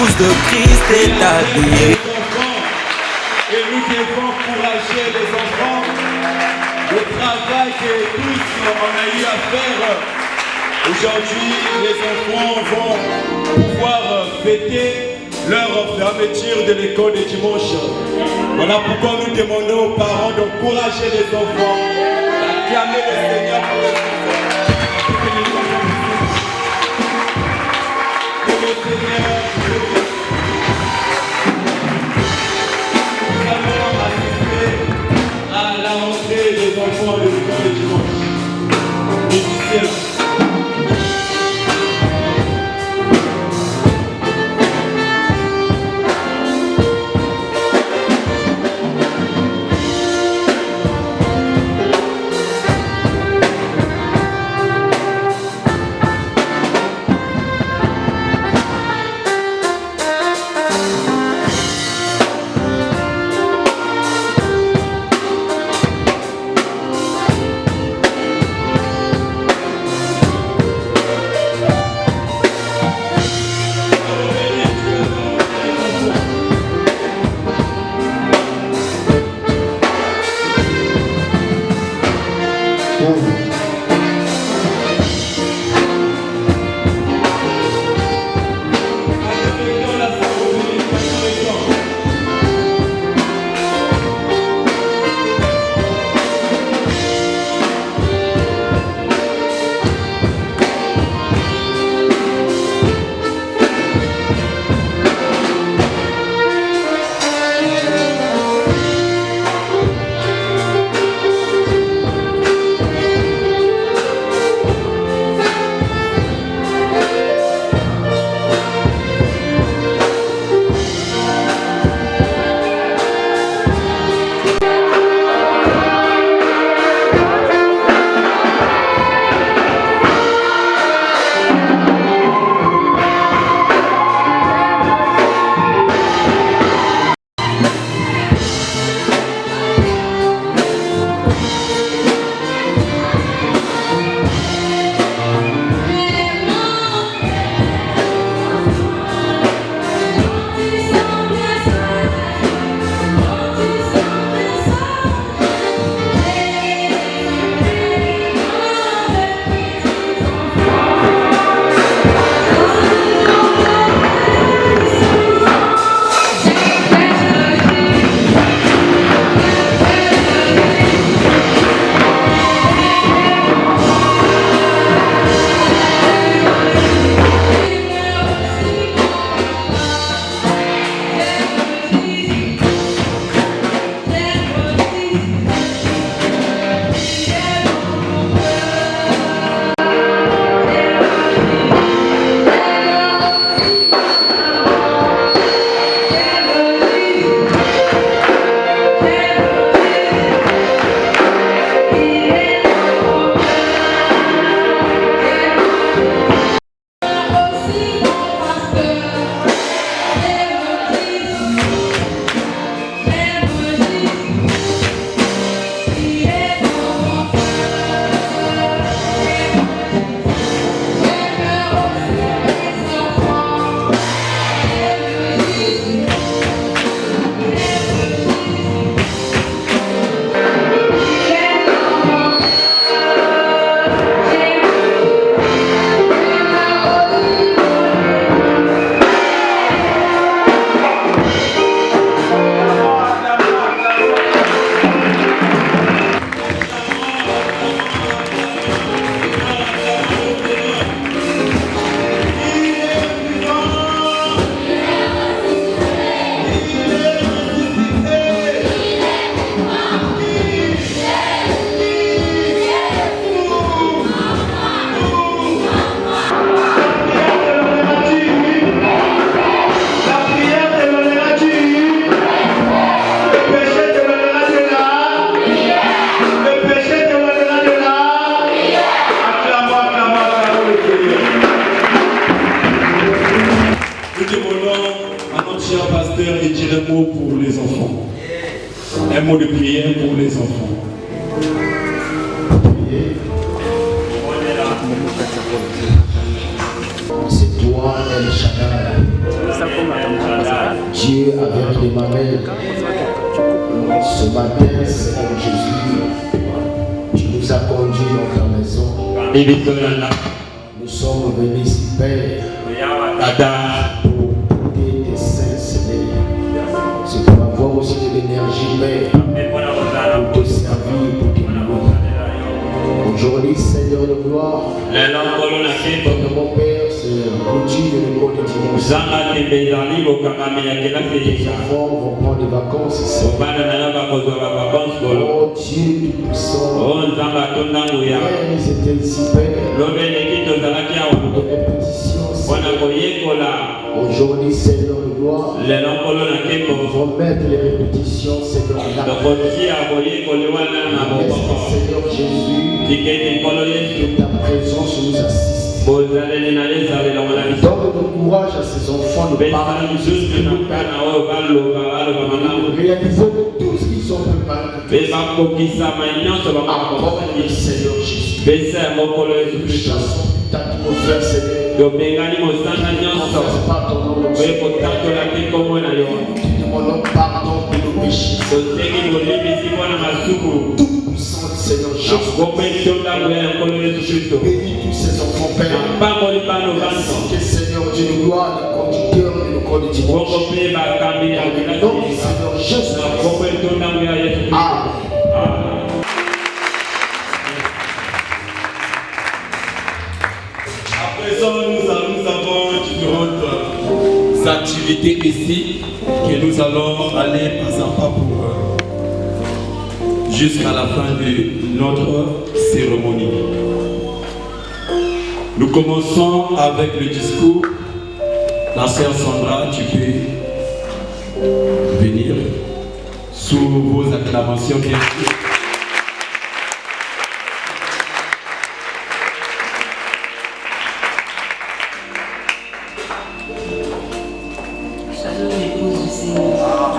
l'épouse de Christ est habillée. Et nous devons encourager les enfants. Le travail que tous on a eu à faire. Aujourd'hui, les enfants vont pouvoir fêter leur fermeture de l'école de dimanche. Voilà pourquoi nous demandons aux parents d'encourager les enfants, d'acclamer le Seigneur pour les enfants. Que le Seigneur nous allons assister à la rentrée des enfants de l'école de dimanche. Musiciens. pour les enfants. Un mot de prière pour les enfants. C'est toi, El Shaddai. Dieu avec les mamelles. Ce matin, Seigneur Jésus, tu nous as conduits dans ta maison. Nous sommes venus ici, Père, pour porter tes saints, Seigneur. C'est pour avoir aussi de l'énergie, Père, pour te servir, pour te louer. Aujourd'hui, Seigneur de gloire, mon Père, c'est l'outil de l'école de dimanche. Les enfants vont prendre des vacances ici. Oh Dieu tout-puissant, ils étaient ici, Père, de répétition. Aujourd'hui, Seigneur de gloire, ils vont mettre les répétitions, Seigneur, là. Seigneur Jésus, que ta présence nous assiste. Donne le courage à ces enfants de parler de réaliser tout ce qu'ils ont préparé. Accorde, Seigneur Jésus. Nous chassons toute atmosphère, Seigneur. Nous demandons pardon pour nos péchés. Seigneur Jésus, bénis tous ces enfants, Père. Merci que Seigneur Dieu de gloire, le conducteur et le corps du dimanche. Donc, Seigneur Jésus, À présent, nous avons différentes activités ici que nous allons aller pas à pas pour jusqu'à la fin de notre cérémonie. Nous commençons avec le discours. La sœur Sandra, tu peux venir sous vos acclamations, bien sûr. Shalom, épouse du Seigneur.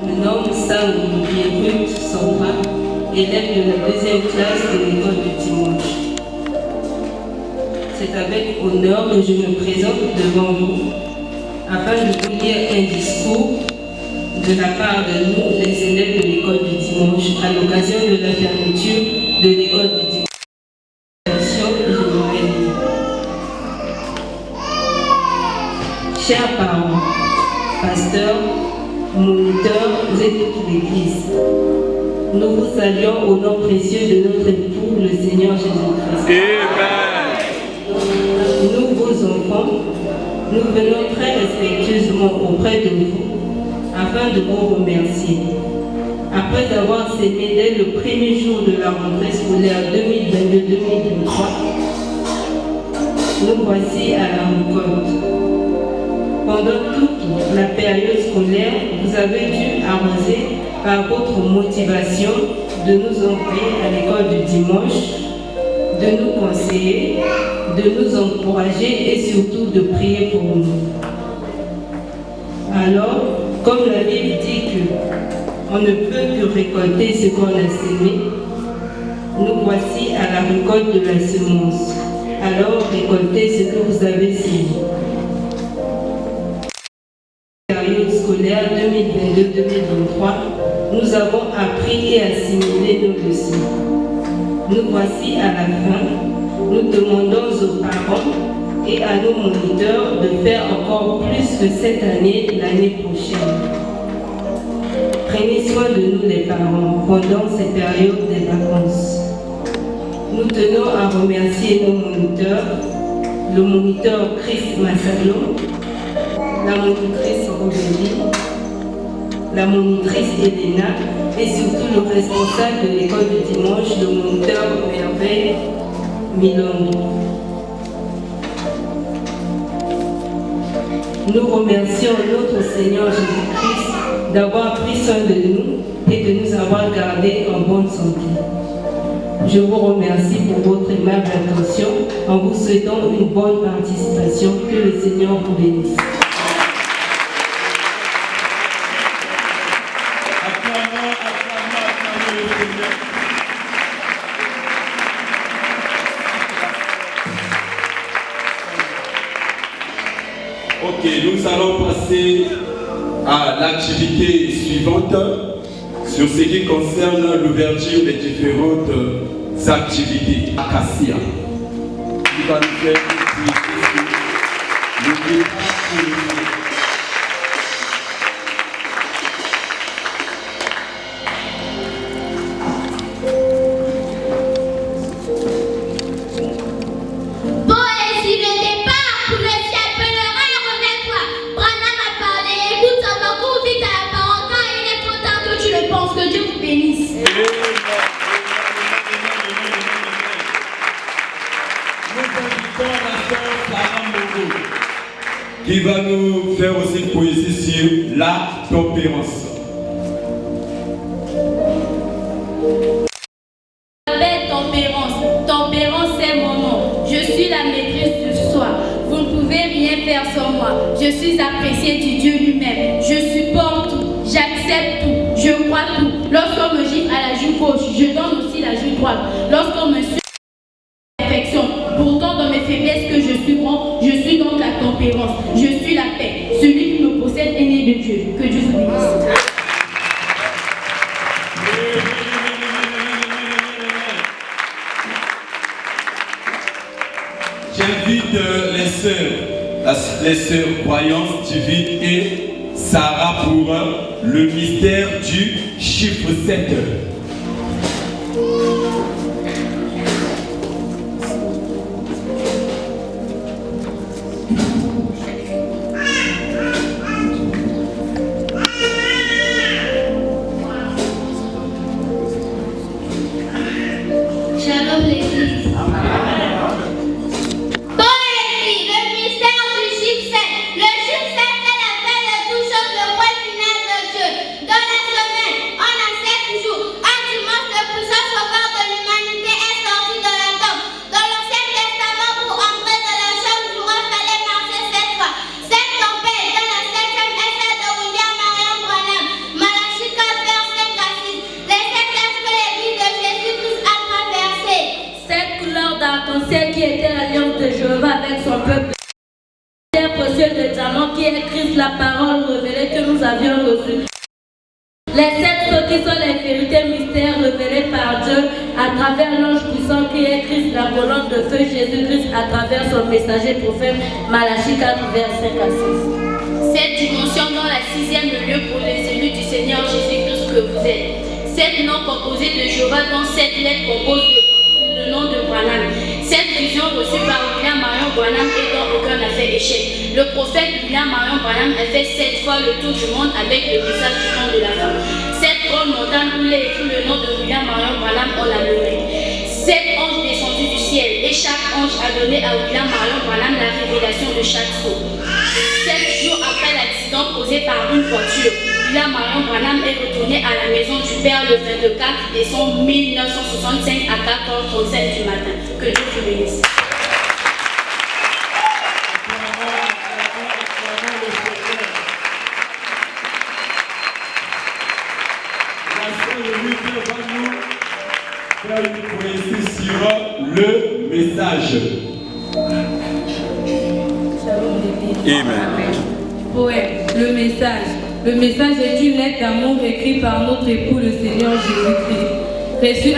Je me nomme Sam-Olivier Ruth Sandra, élève de la 2e classe de l'école du dimanche. C'est avec honneur que je me présente devant vous afin de vous lire un discours de la part de nous, les élèves de l'école du dimanche, à l'occasion de la fermeture de l'école du dimanche. Chers parents, pasteurs, moniteurs et toute l'Église, nous vous saluons au nom précieux de notre époux, le Seigneur Jésus-Christ. Nous, vos enfants, nous venons très respectueusement auprès de vous afin de vous remercier. Après avoir sémé dès le premier jour de la rentrée scolaire 2022-2023, nous voici à la récolte. Pendant toute la période scolaire, vous avez dû arroser par votre motivation de nous envoyer à l'école du dimanche, de nous conseiller, de nous encourager et surtout de prier pour nous. Alors, comme la Bible dit qu'on ne peut que récolter ce qu'on a sémé, nous voici à la récolte de la semence. Alors, récoltez ce que vous avez sémé. Période scolaire 2022-2023, nous avons appris et assimilé nos leçons. Nous voici à la fin. Nous demandons aux parents et à nos moniteurs de faire encore plus que cette année, l'année prochaine. Prenez soin de nous les parents pendant cette période des vacances. Nous tenons à remercier nos moniteurs, le moniteur Chris Massalo, la monitrice Rosélie, la monitrice Elena et surtout le responsable de l'école du dimanche, le moniteur Merveille Milondo. Nous remercions notre Seigneur Jésus-Christ d'avoir pris soin de nous et de nous avoir gardés en bonne santé. Je vous remercie pour votre aimable attention en vous souhaitant une bonne participation. Que le Seigneur vous bénisse. Ok, nous allons passer à l'activité suivante sur ce qui concerne l'ouverture des différentes activités. Acacia, qui va nous faire une activité sur le débat politique. Qui va nous faire aussi une poésie sur la tempérance. Tempérance, c'est mon nom. Je suis la maîtresse du soir. Vous ne pouvez rien faire sans moi. Je suis appréciée du Dieu lui-même. Je supporte tout. J'accepte tout. Je crois tout. Lorsqu'on me gifle à la joue gauche, je donne aussi la joue droite. Lorsqu'on me suit perfection. Pourtant, dans mes faiblesses que je suis grand, je suis donc la tempérance. Je suis la paix. Celui qui me possède est né de Dieu. Que Dieu vous bénisse. J'invite les sœurs croyances divines et Sarah pour le mystère du chiffre 7. Shalom l'église. Qui était l'alliance de Jéhovah avec son peuple. Pierre précieux de diamant qui est Christ, la parole révélée que nous avions reçue. Les 7 sceaux qui sont les vérités mystères révélées par Dieu à travers l'ange puissant qui est Christ, la colonne de feu Jésus-Christ à travers son messager prophète Malachie 4, vers 5 à 6. Cette dimension dans la 6e lieu pour les élus du Seigneur Jésus-Christ que vous êtes. 7 noms composés de Jéhovah dont 7 lettres composent le nom de Branham. Cette vision reçue par William Marion Branham et dont aucun n'a fait échec. Le prophète William Marion Branham a fait 7 fois le tour du monde avec le message du nom de la femme. Cette grande montagne où il est écrit le nom de William Marion Branham, on l'a nommé. 7 anges descendus du ciel et chaque ange a donné à William Marion Branham la révélation de chaque sceau. 7 jours après l'accident causé par une voiture, William Marion Branham est retourné à la maison du Père le 24 décembre 1965 à 4h37 du matin. Que Dieu vous bénisse. Faire une poésie sur le message. Amen. Poème, le message. Le message est une lettre d'amour écrite par notre époux le Seigneur Jésus-Christ. Reçue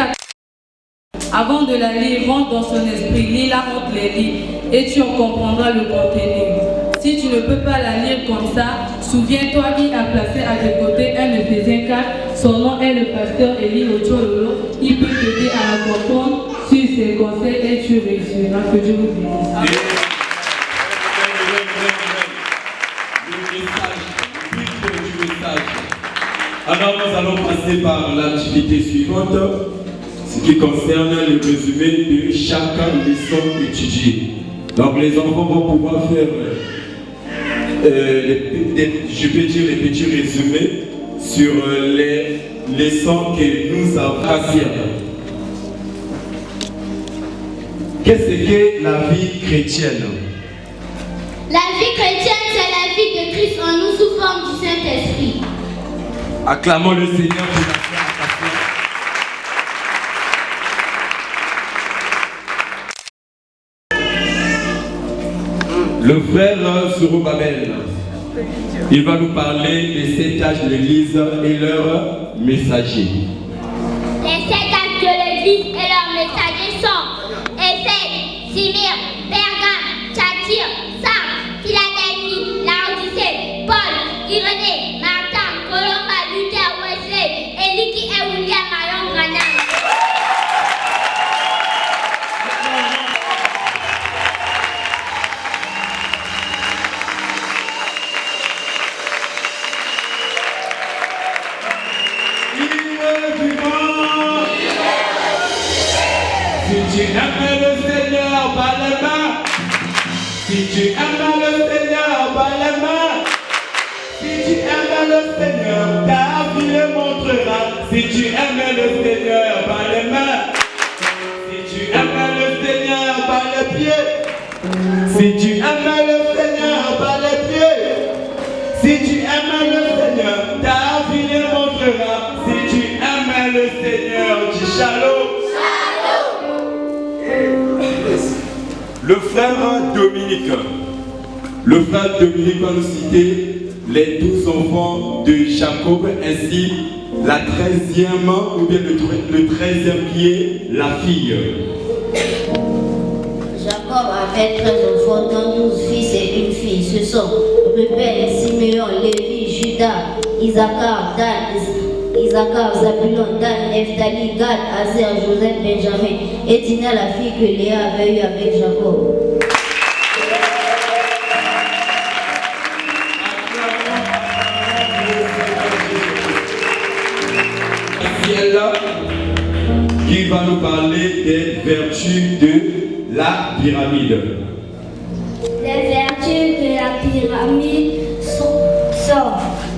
avant de la lire, rentre dans son esprit, lis-la entre les lits et tu en comprendras le contenu. Si tu ne peux pas la lire comme ça, souviens-toi qu'il a placé à tes côtés un Éphésiens 4. Son nom est le pasteur Eli Ochololo. Il peut t'aider à la comprendre sur ses conseils et tu réussiras. Que Dieu vous bénisse. Alors nous allons passer par l'activité suivante, ce qui concerne le résumé de chaque leçon étudiée. Donc les enfants vont pouvoir faire, je peux dire, les petits résumés sur les leçons que nous avons passées. Qu'est-ce que la vie chrétienne? La vie chrétienne, c'est la vie de Christ en nous sous forme du Saint-Esprit. Acclamons le Seigneur pour la foi à passer. Le frère Zorobabel, il va nous parler des 7 âges de l'Église et leurs messagers. Les 7 âges de l'Église et leurs messagers sont Éphèse, Simir, Pergame, Thyatire, Sardes, Philadelphie, Laodicée, Paul, Irénée, Martin, Colomba, Luther, Wesley, Eliki et William Marion Branham. Si tu aimes le Seigneur, bats les mains. Si tu aimes le Seigneur, bats les mains. Si tu aimes le Seigneur, ta vie le montrera. Si tu aimes le Seigneur, bats les mains. Si tu aimes le Seigneur, bats les pieds. Si tu aimes le Seigneur, bats les pieds. Si tu aimes le Seigneur, ta vie le montrera. Si tu aimes le Seigneur, dis shalom. Le frère Dominique va nous citer les 12 enfants de Jacob ainsi la 13e ou bien le 13e qui est la fille. Jacob avait 13 enfants, dont 12 fils et une fille. Ce sont Ruben, Siméon, Lévi, Judas, Isaacar, Zabulon, Dan, Nephtali, Gad, Azer, Joseph, Benjamin et Dina, la fille que Léa avait eue avec Jacob. Qui va nous parler des vertus de la pyramide. Les vertus de la pyramide sont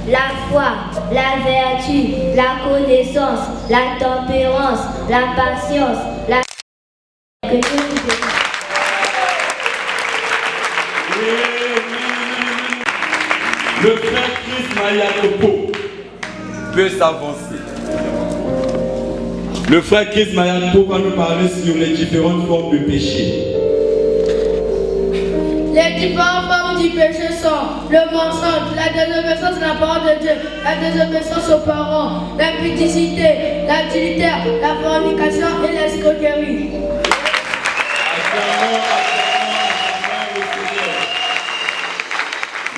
la foi, la vertu, la connaissance, la tempérance, la patience, la... Le frère Chris Mayakopo peut s'avancer. Le frère Chris Mayakopo va nous parler sur les différentes formes de péché. Les différentes formes du péché sont le mensonge, la désobéissance à la parole de Dieu, la désobéissance aux parents, l'impudicité, l'adultère, la fornication et l'escroquerie.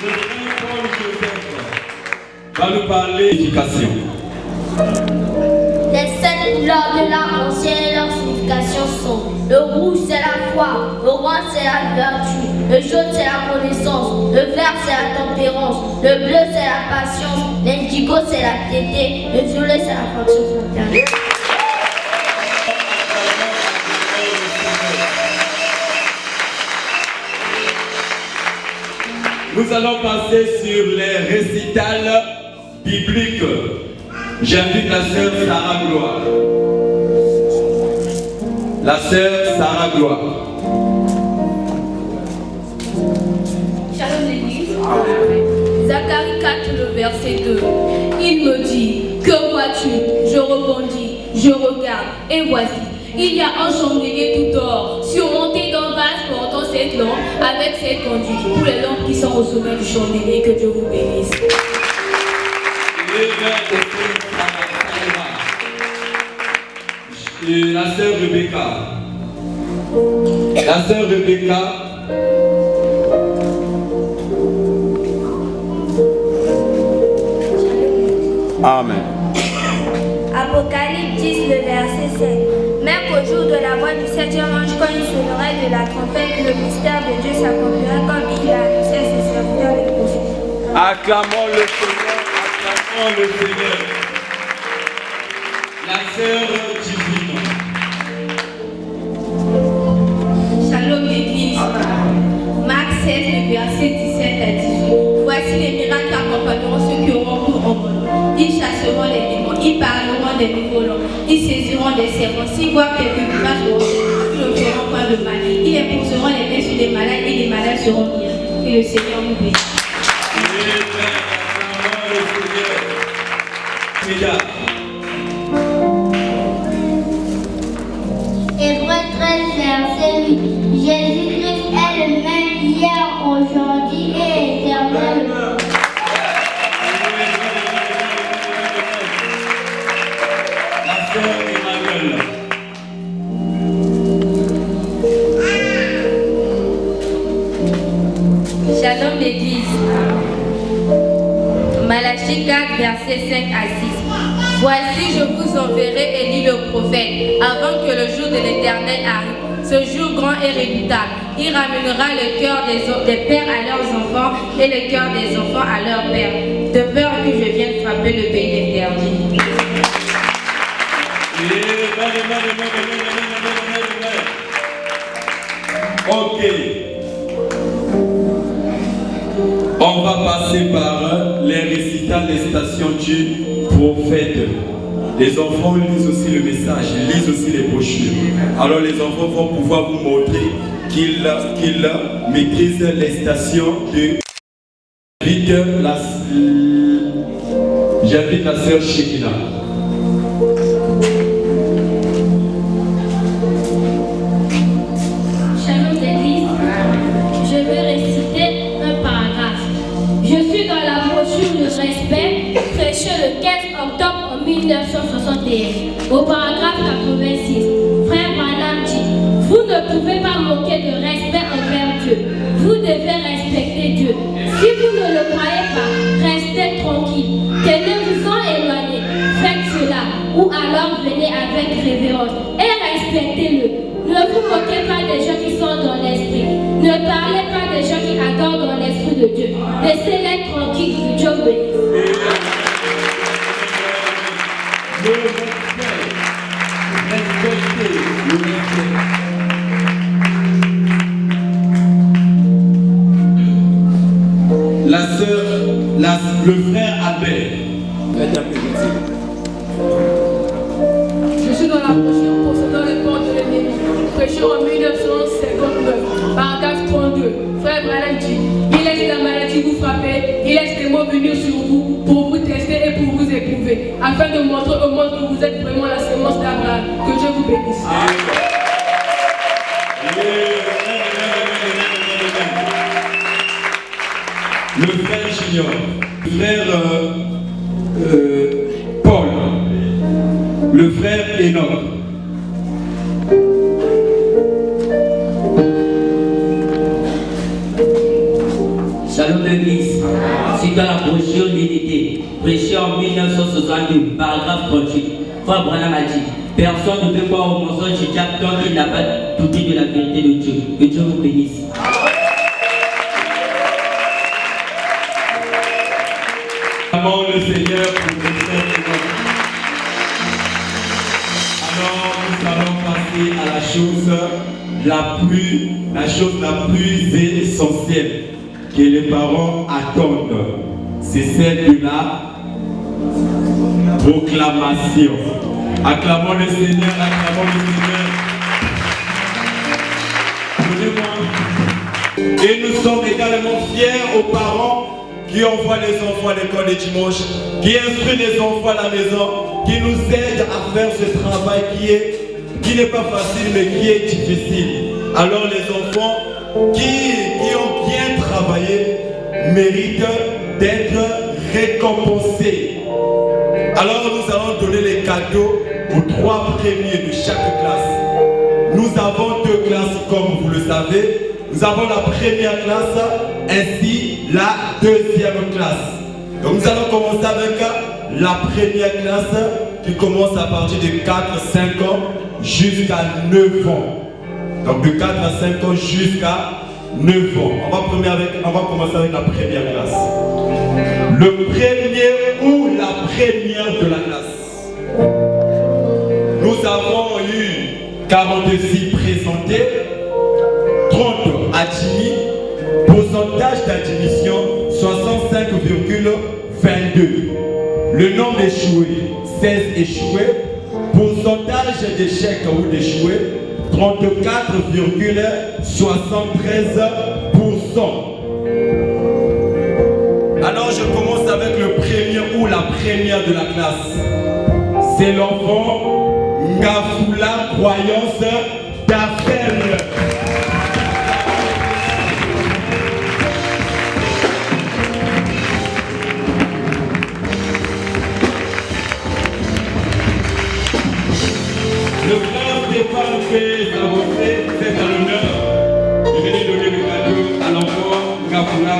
Le frère Paul Joseph va nous parler d'éducation. Les 7 couleurs de l'arc-en-ciel et leur signification sont le rouge c'est la foi, le rose c'est la vertu, le jaune c'est la connaissance, le vert c'est la tempérance, le bleu c'est la patience, l'indigo c'est la piété, le violet c'est la conscience intérieure. Nous allons passer sur les récitals bibliques. J'invite la sœur Sarah Gloire. La sœur Sarah Gloire. Shalom l'église. Zacharie 4, le verset 2. Il me dit, que vois-tu? Je répondis, je regarde, et voici, il y a un chandelier tout d'or, surmonté d'un vase portant 7 lampes, avec 7 conduits, pour les lampes qui sont au sommet du chandelier. Que Dieu vous bénisse. Et la sœur Rebecca. La sœur Rebecca. Amen. Apocalypse 10, le verset 7. Même qu'au jour de la voix du 7e ange, quand il sonnerait de la trompette, le mystère de Dieu s'accomplira comme il a annoncé à ses serviteurs les prophètes. Acclamons le Seigneur, acclamons le Seigneur. La sœur divine. Shalom l'église. Marc 16, le verset 17 à 18. Voici les miracles accompagneront ceux qui auront cru en mon nom. Ils chasseront les démons, ils parleront des nouveaux langues, ils saisiront des serpents. S'ils voient quelqu'un qui marche au ils ne feront point de mal. Ils imposeront les mains sur les malades et les malades seront guéris. Que le Seigneur nous bénisse. Hébreux 13, verset 8. Jésus-Christ est le même hier, Shalom l'Église. Malachie 4, versets 5 à 6. Voici, je vous enverrai Élie le prophète, avant que le jour de l'Éternel arrive. Ce jour grand et redoutable, il ramènera le cœur des pères à leurs enfants et le cœur des enfants à leurs pères, de peur que je vienne frapper le pays des perdus. Ok. On va passer par les récitals, les stations du prophète. Les enfants lisent aussi le message, lisent aussi les brochures. Alors les enfants vont pouvoir vous montrer qu'ils maîtrisent les stations de... J'invite la sœur Shekina. Shalom l'Église, je vais réciter un paragraphe. Je suis dans la brochure Le Respect, prêché le 15 octobre 1961, au paragraphe 86. Frère Branham dit, vous ne pouvez pas manquer de respect envers Dieu. Vous devez respecter Dieu. Si vous ne le croyez pas, restez tranquille. Tenez-vous-en éloigné. Faites cela. Ou alors venez avec révérence et respectez-le. Ne vous moquez pas des gens qui sont dans l'esprit. Ne parlez pas des gens qui adorent dans l'esprit de Dieu. Laissez-les tranquilles, que Dieu bénisse. La sœur, le frère Albert. Je suis dans la brochure concernant les portes de l'ennemi, prêché en 1959, paragraphe 32. Frère Branham dit, il laisse la maladie vous frapper, il laisse les mots venir sur vous pour vous tester et pour vous éprouver, afin de montrer au monde que vous êtes vraiment la sémence d'Abraham. Que Dieu vous bénisse. Le frère Junior, le frère Paul, le frère Enoch. Shalom l'Église. C'est dans la brochure L'unité, prêchée en 1962, paragraphe 38. Frère Branham a dit, personne ne peut croire au mensonge de Jack tant qu'il n'a pas douté de la vérité de Dieu. Que Dieu vous bénisse. Le Seigneur pour le frère. Alors nous allons passer à la chose la plus essentielle que les parents attendent. C'est celle de la proclamation. Acclamons le Seigneur, acclamons le Seigneur. Et nous sommes également fiers aux parents qui envoie les enfants à l'école les dimanches, qui instruit les enfants à la maison, qui nous aide à faire ce travail qui n'est pas facile mais qui est difficile. Alors les enfants qui ont bien travaillé méritent d'être récompensés. Alors nous allons donner les cadeaux aux 3 premiers de chaque classe. Nous avons 2 classes comme vous le savez. Nous avons la première classe ainsi la deuxième classe. Donc nous allons commencer avec la première classe qui commence à partir de 4-5 ans jusqu'à 9 ans. Donc de 4 à 5 ans jusqu'à 9 ans. On va commencer avec la première classe. Le premier ou la première de la classe. Nous avons eu 46 présentés, 30 admis, pourcentage d'admission 65,22. Le nombre d'échoués, 16 échoués, pourcentage d'échecs ou d'échoués, 34,73%. Alors je commence avec le premier ou la première de la classe. C'est l'enfant Ngafula Croyance d'Afel. Le frère Stéphane fait avancer, c'est à l'honneur. Je vais donner le cadeau à l'enfant Ngafula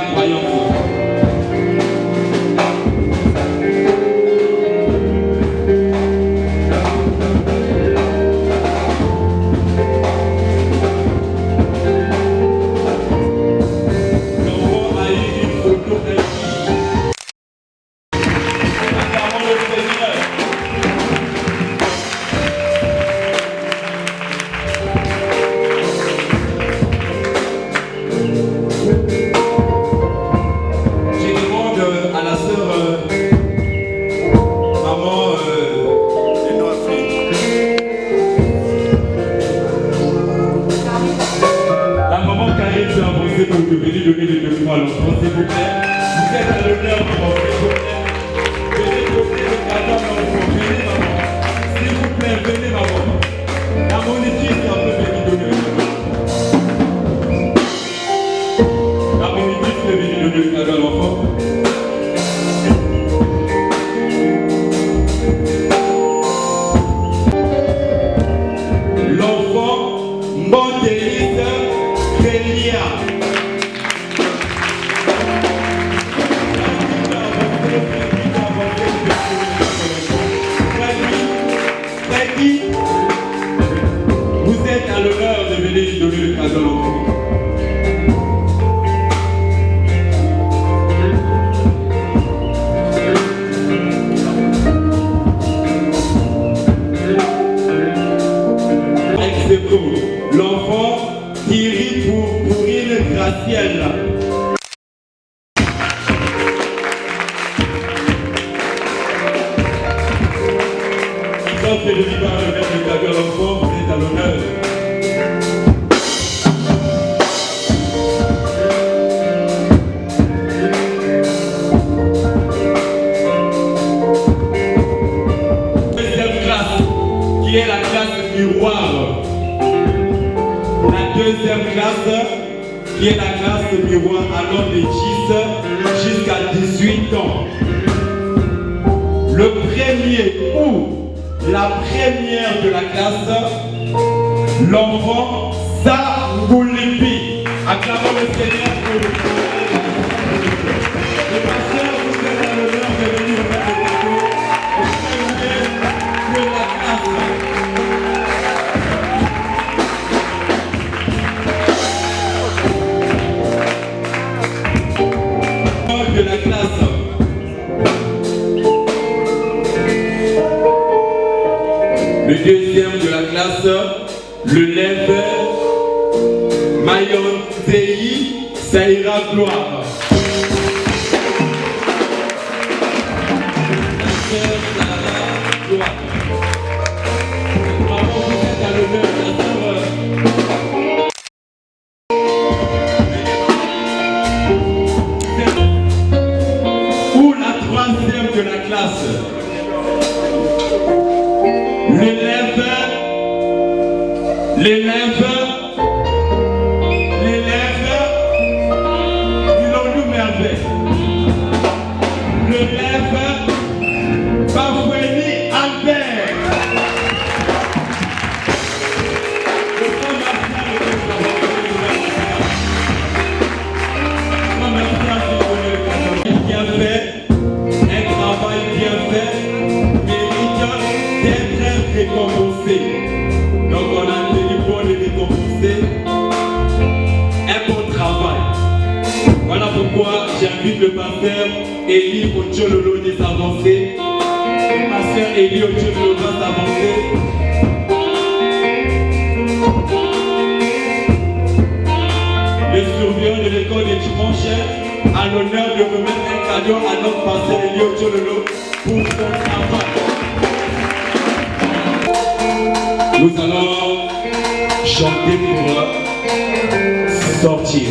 à l'enfant, s'il vous plaît. Vous êtes à l'honneur, maman, s'il vous plaît. Venez donner le cadeau à l'enfant. Venez, maman. S'il vous plaît, venez, maman. La monitrice est un peu venue donner le cadeau. La monitrice est venue donner le cadeau à l'enfant. L'enfant, Mondélise Kélia. Vous êtes à l'honneur de venir lui donner le cadeau à l'enfant. L'enfant qui rit pour une Gracielle. Ça fait le vivant de mettre le cadeau à l'enfant, vous êtes à l'honneur. Deuxième classe, qui est la classe miroir. La deuxième classe, qui est la classe miroir allant de 10 jusqu'à 18 ans. Le premier ou la première de la classe, l'enfant Saboulipi. Acclamons le Seigneur pour le pasteur, vous êtes à l'honneur de venir remettre le cadeau au premier de la classe. De la classe. Le deuxième de la classe, l'élève Mayon-Tei Saïra Gloire. La sœur Sarah Gloire. Maman, vous êtes à l'honneur, la sœur. Ou la troisième de la classe, l'élève, disons-nous merveille, l'élève Bafoueni Albert. Le grand Martial est bien fait, un travail bien fait, mérite d'être récompensé. Donc on a tenu pour le récompenser un bon travail. Voilà pourquoi j'invite le pasteur Élie Ochololo de s'avancer. Le pasteur Élie Ochololo va s'avancer. Le surveillant de l'école de dimanche a l'honneur de remettre un cadeau à notre pasteur Élie Ochololo pour son travail. Nous allons chanter pour sortir.